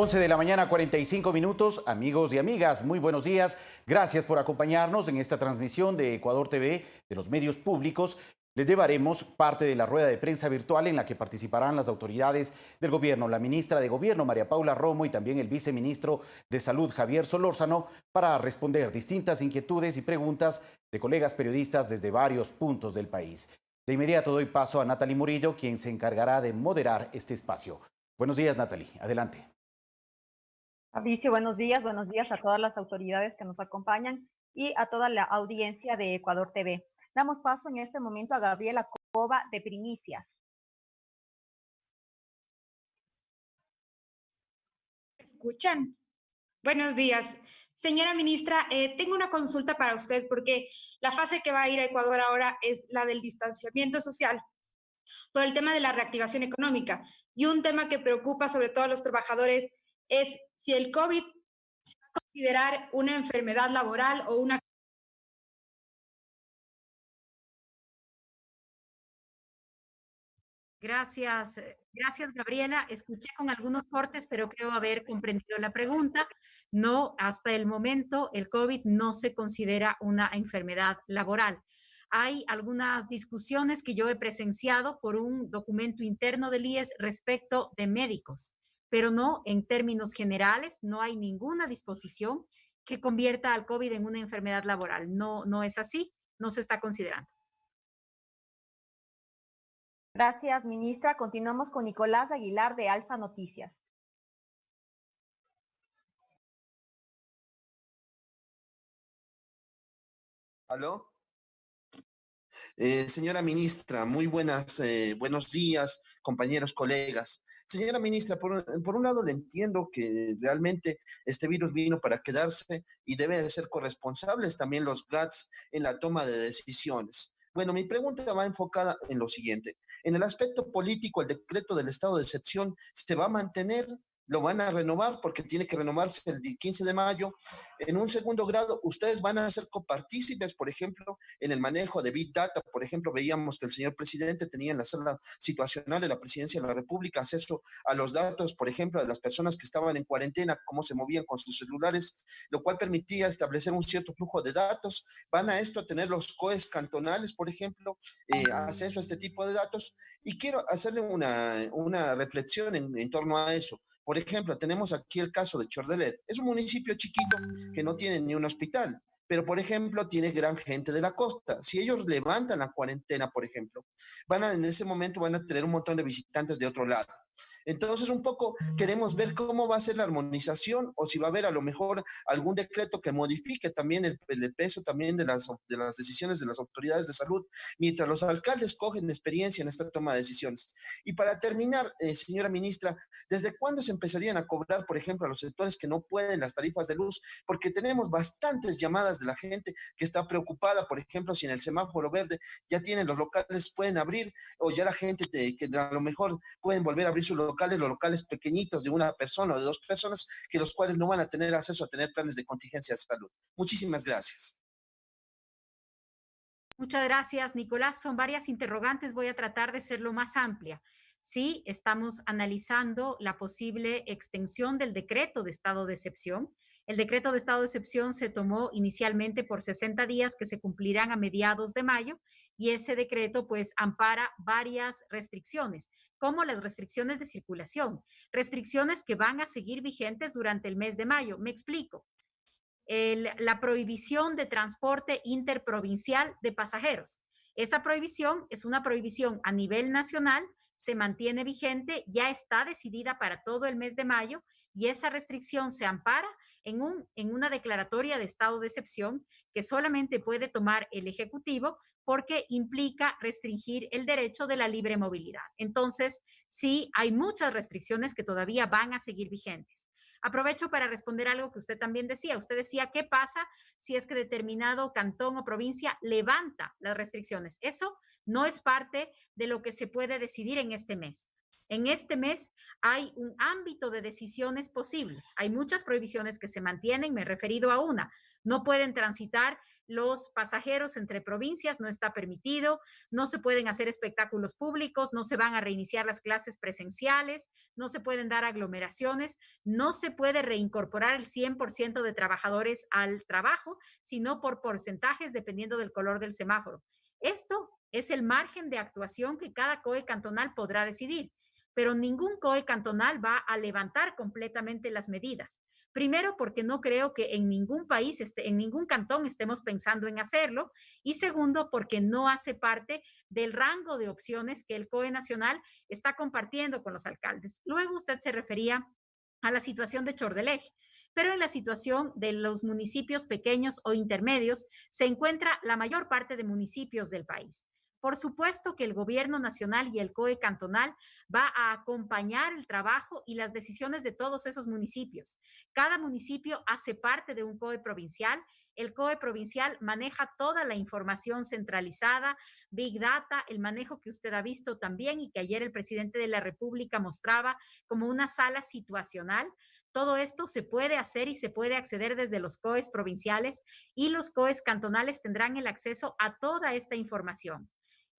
11 de la mañana, 45 minutos. Amigos y amigas, muy buenos días. Gracias por acompañarnos en esta transmisión de Ecuador TV, de los medios públicos. Les llevaremos parte de la rueda de prensa virtual en la que participarán las autoridades del gobierno, la ministra de Gobierno, María Paula Romo, y también el viceministro de Salud, Javier Solórzano, para responder distintas inquietudes y preguntas de colegas periodistas desde varios puntos del país. De inmediato doy paso a Natalie Murillo, quien se encargará de moderar este espacio. Buenos días, Natalie. Adelante. Fabricio, buenos días a todas las autoridades que nos acompañan y a toda la audiencia de Ecuador TV. Damos paso en este momento a Gabriela Cova de Primicias. ¿Escuchan? Buenos días. Señora ministra, tengo una consulta para usted porque la fase que va a ir a Ecuador ahora es la del distanciamiento social por el tema de la reactivación económica. Y un tema que preocupa sobre todo a los trabajadores es si el COVID se va a considerar una enfermedad laboral o una... Gracias Gabriela. Escuché con algunos cortes, pero creo haber comprendido la pregunta. No, hasta el momento el COVID no se considera una enfermedad laboral. Hay algunas discusiones que yo he presenciado por un documento interno del IES respecto de médicos, pero no en términos generales, no hay ninguna disposición que convierta al COVID en una enfermedad laboral. No, no es así, no se está considerando. Gracias, ministra. Continuamos con Nicolás Aguilar de Alfa Noticias. ¿Aló? Señora ministra, muy buenos días, compañeros, colegas. Señora ministra, por un lado le entiendo que realmente este virus vino para quedarse y debe de ser corresponsables también los GATS en la toma de decisiones. Bueno, mi pregunta va enfocada en lo siguiente. En el aspecto político, el decreto del estado de excepción se va a mantener, lo van a renovar porque tiene que renovarse el 15 de mayo. En un segundo grado, ustedes van a ser copartícipes, por ejemplo, en el manejo de Big Data. Por ejemplo, veíamos que el señor presidente tenía en la sala situacional de la presidencia de la República acceso a los datos, por ejemplo, de las personas que estaban en cuarentena, cómo se movían con sus celulares, lo cual permitía establecer un cierto flujo de datos. Van a esto a tener los COEs cantonales, por ejemplo, acceso a este tipo de datos. Y quiero hacerle una reflexión en torno a eso. Por ejemplo, tenemos aquí el caso de Chordelet. Es un municipio chiquito que no tiene ni un hospital, pero por ejemplo tiene gran gente de la costa. Si ellos levantan la cuarentena, por ejemplo, en ese momento van a tener un montón de visitantes de otro lado. Entonces, un poco queremos ver cómo va a ser la armonización o si va a haber a lo mejor algún decreto que modifique también el peso también de las decisiones de las autoridades de salud, mientras los alcaldes cogen experiencia en esta toma de decisiones. Y para terminar, señora ministra, ¿desde cuándo se empezarían a cobrar, por ejemplo, a los sectores que no pueden las tarifas de luz? Porque tenemos bastantes llamadas de la gente que está preocupada, por ejemplo, si en el semáforo verde ya tienen los locales, pueden abrir, o ya la gente que a lo mejor pueden volver a abrir sus locales, los locales pequeñitos de una persona o de dos personas, que los cuales no van a tener acceso a tener planes de contingencia de salud. Muchísimas gracias. Muchas gracias, Nicolás. Son varias interrogantes. Voy a tratar de ser lo más amplia. Sí, estamos analizando la posible extensión del decreto de estado de excepción. El decreto de estado de excepción se tomó inicialmente por 60 días que se cumplirán a mediados de mayo y ese decreto pues ampara varias restricciones, como las restricciones de circulación, restricciones que van a seguir vigentes durante el mes de mayo. Me explico. La prohibición de transporte interprovincial de pasajeros. Esa prohibición es una prohibición a nivel nacional, se mantiene vigente, ya está decidida para todo el mes de mayo y esa restricción se ampara en una declaratoria de estado de excepción que solamente puede tomar el Ejecutivo porque implica restringir el derecho de la libre movilidad. Entonces, sí, hay muchas restricciones que todavía van a seguir vigentes. Aprovecho para responder algo que usted también decía. Usted decía, ¿qué pasa si es que determinado cantón o provincia levanta las restricciones? Eso no es parte de lo que se puede decidir en este mes. En este mes hay un ámbito de decisiones posibles. Hay muchas prohibiciones que se mantienen, me he referido a una. No pueden transitar los pasajeros entre provincias, no está permitido, no se pueden hacer espectáculos públicos, no se van a reiniciar las clases presenciales, no se pueden dar aglomeraciones, no se puede reincorporar el 100% de trabajadores al trabajo, sino por porcentajes dependiendo del color del semáforo. Esto es el margen de actuación que cada COE cantonal podrá decidir, pero ningún COE cantonal va a levantar completamente las medidas. Primero, porque no creo que en ningún país, en ningún cantón estemos pensando en hacerlo. Y segundo, porque no hace parte del rango de opciones que el COE nacional está compartiendo con los alcaldes. Luego usted se refería a la situación de Chordelej, pero en la situación de los municipios pequeños o intermedios se encuentra la mayor parte de municipios del país. Por supuesto que el gobierno nacional y el COE cantonal va a acompañar el trabajo y las decisiones de todos esos municipios. Cada municipio hace parte de un COE provincial. El COE provincial maneja toda la información centralizada, Big Data, el manejo que usted ha visto también y que ayer el presidente de la República mostraba como una sala situacional. Todo esto se puede hacer y se puede acceder desde los COEs provinciales y los COEs cantonales tendrán el acceso a toda esta información.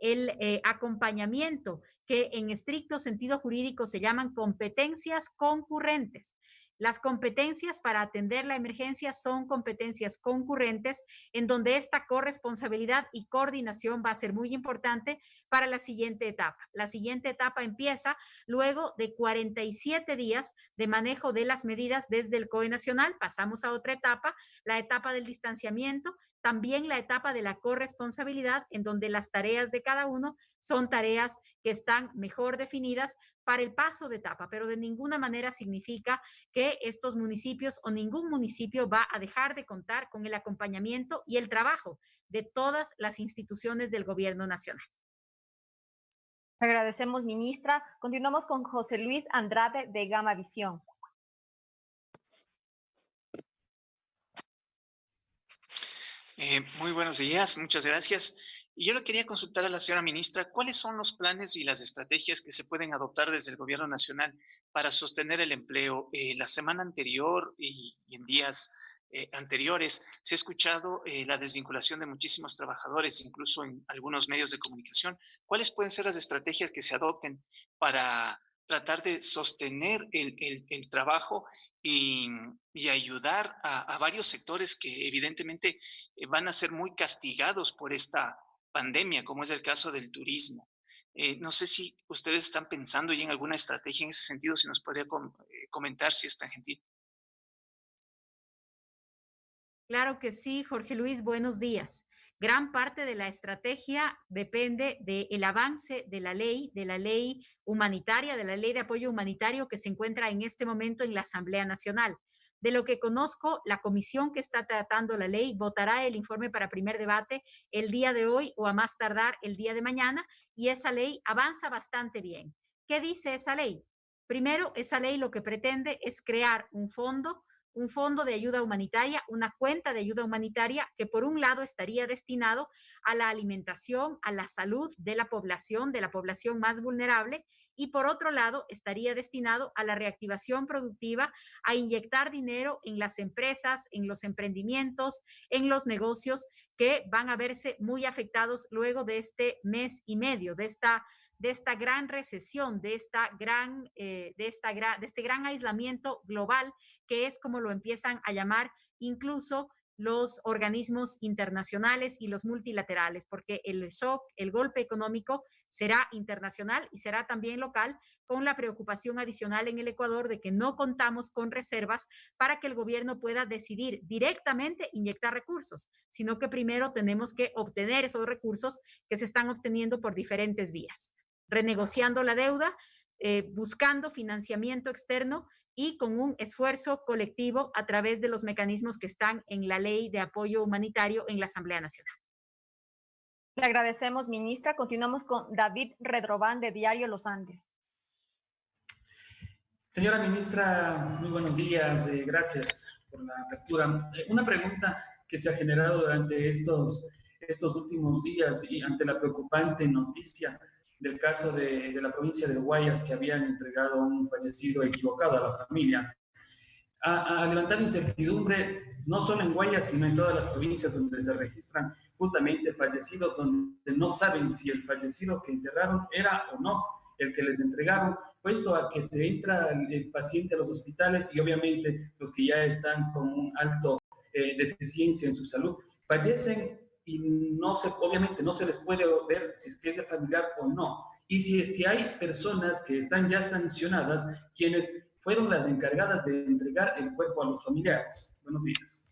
El acompañamiento, que en estricto sentido jurídico se llaman competencias concurrentes. Las competencias para atender la emergencia son competencias concurrentes en donde esta corresponsabilidad y coordinación va a ser muy importante para la siguiente etapa. La siguiente etapa empieza luego de 47 días de manejo de las medidas desde el COE nacional. Pasamos a otra etapa, la etapa del distanciamiento, también la etapa de la corresponsabilidad, en donde las tareas de cada uno son tareas que están mejor definidas para el paso de etapa, pero de ninguna manera significa que estos municipios o ningún municipio va a dejar de contar con el acompañamiento y el trabajo de todas las instituciones del gobierno nacional. Agradecemos, ministra. Continuamos con José Luis Andrade de Gama Visión. Muy buenos días, muchas gracias. Y yo le quería consultar a la señora ministra, ¿cuáles son los planes y las estrategias que se pueden adoptar desde el gobierno nacional para sostener el empleo? La semana anterior y en días anteriores se ha escuchado la desvinculación de muchísimos trabajadores, incluso en algunos medios de comunicación. ¿Cuáles pueden ser las estrategias que se adopten para tratar de sostener el trabajo y ayudar a varios sectores que evidentemente van a ser muy castigados por esta pandemia, como es el caso del turismo? No sé si ustedes están pensando ya en alguna estrategia en ese sentido, si nos podría comentar, si es tan gentil. Claro que sí, Jorge Luis, buenos días. Gran parte de la estrategia depende del avance de la ley humanitaria, de la ley de apoyo humanitario que se encuentra en este momento en la Asamblea Nacional. De lo que conozco, la comisión que está tratando la ley votará el informe para primer debate el día de hoy o a más tardar el día de mañana, y esa ley avanza bastante bien. ¿Qué dice esa ley? Primero, esa ley lo que pretende es crear un fondo de ayuda humanitaria, una cuenta de ayuda humanitaria que por un lado estaría destinado a la alimentación, a la salud de la población más vulnerable, y por otro lado estaría destinado a la reactivación productiva, a inyectar dinero en las empresas, en los emprendimientos, en los negocios que van a verse muy afectados luego de este mes y medio, de esta gran recesión, de este gran aislamiento global, que es como lo empiezan a llamar incluso los organismos internacionales y los multilaterales, porque el shock, el golpe económico será internacional y será también local, con la preocupación adicional en el Ecuador de que no contamos con reservas para que el gobierno pueda decidir directamente inyectar recursos, sino que primero tenemos que obtener esos recursos que se están obteniendo por diferentes vías, renegociando la deuda, buscando financiamiento externo y con un esfuerzo colectivo a través de los mecanismos que están en la Ley de Apoyo Humanitario en la Asamblea Nacional. Le agradecemos, ministra. Continuamos con David Redrobán de Diario Los Andes. Señora ministra, muy buenos días. Gracias por la apertura. Una pregunta que se ha generado durante estos últimos días y ante la preocupante noticia del caso de la provincia de Guayas, que habían entregado a un fallecido equivocado a la familia. a levantar incertidumbre, no solo en Guayas, sino en todas las provincias donde se registran justamente fallecidos, donde no saben si el fallecido que enterraron era o no el que les entregaron, puesto a que se entra el paciente a los hospitales y obviamente los que ya están con un alto deficiencia en su salud, fallecen y obviamente no se les puede ver si es que es el familiar o no. Y si es que hay personas que están ya sancionadas, quienes fueron las encargadas de entregar el cuerpo a los familiares. Buenos días.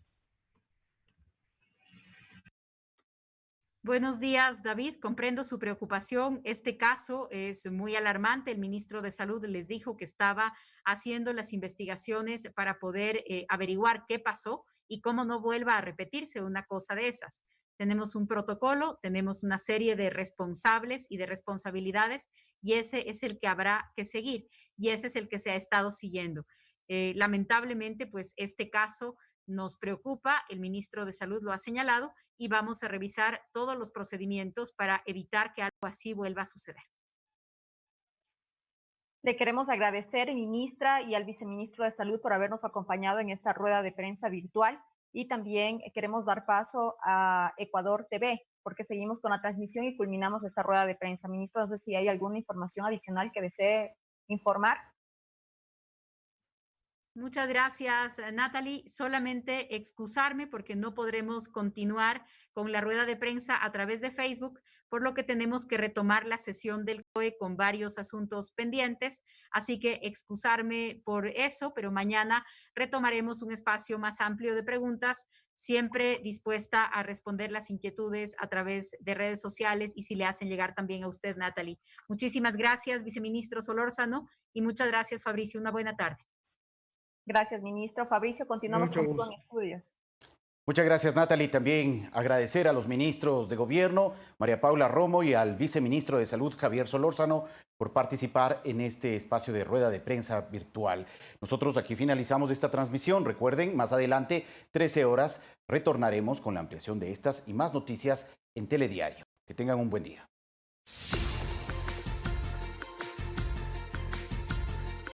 Buenos días, David. Comprendo su preocupación. Este caso es muy alarmante. El ministro de Salud les dijo que estaba haciendo las investigaciones para poder averiguar qué pasó y cómo no vuelva a repetirse una cosa de esas. Tenemos un protocolo, tenemos una serie de responsables y de responsabilidades y ese es el que habrá que seguir y ese es el que se ha estado siguiendo. Lamentablemente, pues este caso nos preocupa, el ministro de Salud lo ha señalado y vamos a revisar todos los procedimientos para evitar que algo así vuelva a suceder. Le queremos agradecer, ministra, y al viceministro de Salud por habernos acompañado en esta rueda de prensa virtual. Y también queremos dar paso a Ecuador TV, porque seguimos con la transmisión y culminamos esta rueda de prensa. Ministro, no sé si hay alguna información adicional que desee informar. Muchas gracias, Natalie. Solamente excusarme porque no podremos continuar con la rueda de prensa a través de Facebook, por lo que tenemos que retomar la sesión del COE con varios asuntos pendientes. Así que excusarme por eso, pero mañana retomaremos un espacio más amplio de preguntas, siempre dispuesta a responder las inquietudes a través de redes sociales y si le hacen llegar también a usted, Natalie. Muchísimas gracias, viceministro Solórzano, y muchas gracias, Fabricio. Una buena tarde. Gracias, ministro. Fabricio, continuamos contigo en estudios. Muchas gracias, Natalie. También agradecer a los ministros de Gobierno, María Paula Romo, y al viceministro de Salud, Javier Solórzano, por participar en este espacio de rueda de prensa virtual. Nosotros aquí finalizamos esta transmisión. Recuerden, más adelante, 13 horas, retornaremos con la ampliación de estas y más noticias en Telediario. Que tengan un buen día.